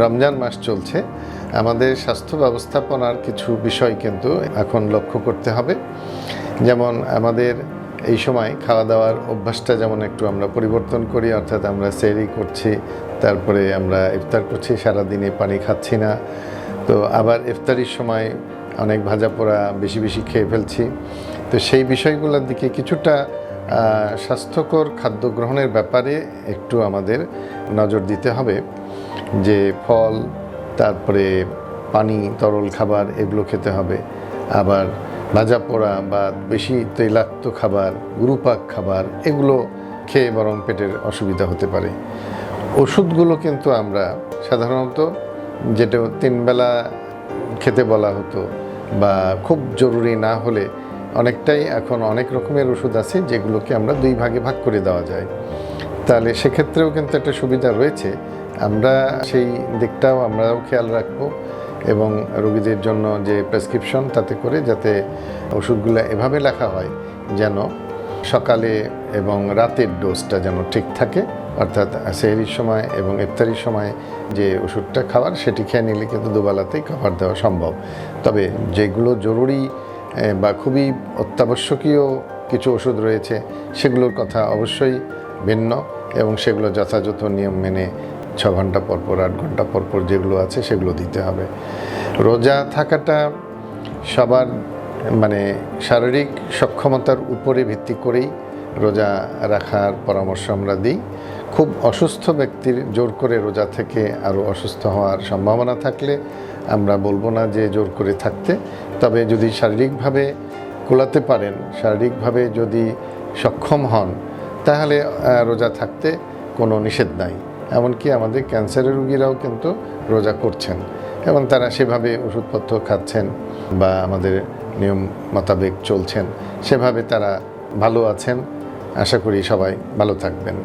রমজান মাস চলছে, আমাদের স্বাস্থ্য ব্যবস্থাপনার কিছু বিষয় কিন্তু এখন লক্ষ্য করতে হবে। যেমন আমাদের এই সময় খাওয়া দাওয়ার অভ্যাসটা যেমন একটু আমরা পরিবর্তন করি, অর্থাৎ আমরা সেহরি করছি, তারপরে আমরা ইফতার করছি, সারাদিনে পানি খাচ্ছি না। তো আবার ইফতারির সময় অনেক ভাজা পোড়া বেশি বেশি খেয়ে ফেলছি। তো সেই বিষয়গুলোর দিকে কিছুটা স্বাস্থ্যকর খাদ্য গ্রহণের ব্যাপারে একটু আমাদের নজর দিতে হবে, যে ফল, তারপরে পানি, তরল খাবার এগুলো খেতে হবে। আবার ভাজা পোড়া বা বেশি তৈলাক্ত খাবার, গুরুপাক খাবার এগুলো খেয়ে বরং পেটের অসুবিধা হতে পারে। ওষুধগুলো কিন্তু আমরা সাধারণত যেটা 3 বেলা খেতে বলা হতো বা খুব জরুরি না হলে অনেকটাই এখন অনেক রকমের ওষুধ আছে যেগুলোকে আমরা 2 ভাগে ভাগ করে দেওয়া যায়। তাহলে সেক্ষেত্রেও কিন্তু একটা সুবিধা রয়েছে। আমরা সেই দিকটাও আমরাও খেয়াল রাখবো এবং রোগীদের জন্য যে প্রেসক্রিপশন তাতে করে যাতে ওষুধগুলো এভাবে লেখা হয় যেন সকালে এবং রাতের ডোজটা যেন ঠিক থাকে, অর্থাৎ সেহরির সময় এবং ইফতারির সময় যে ওষুধটা খাওয়ার সেটি খেয়ে নিলে কিন্তু দুবেলাতেই কভার দেওয়া সম্ভব। তবে যেগুলো জরুরি বা খুবই অত্যাবশ্যকীয় কিছু ওষুধ রয়েছে সেগুলোর কথা অবশ্যই ভিন্ন এবং সেগুলো যথাযথ নিয়ম মেনে 6 ঘন্টা পর পর 8 ঘন্টা পর পর যেগুলো আছে সেগুলো দিতে হবে। রোজা থাকাটা সবার শারীরিক সক্ষমতার উপরে ভিত্তি করেই রোজা রাখার পরামর্শ আমরা দিই। খুব অসুস্থ ব্যক্তির জোর করে রোজা থেকে আরও অসুস্থ হওয়ার সম্ভাবনা থাকলে আমরা বলবো না যে জোর করে থাকতে, তবে যদি শারীরিকভাবে কুলাতে পারেন, শারীরিকভাবে যদি সক্ষম হন, তাহলে রোজা থাকতে কোনো নিষেধ নাই। এমনকি আমাদের ক্যান্সারের রোগীরাও কিন্তু রোজা করছেন এবং তারা সেভাবে ওষুধপত্র খাচ্ছেন বা আমাদের নিয়ম মোতাবেক চলছেন, সেভাবে তারা ভালো আছেন। আশা করি সবাই ভালো থাকবেন।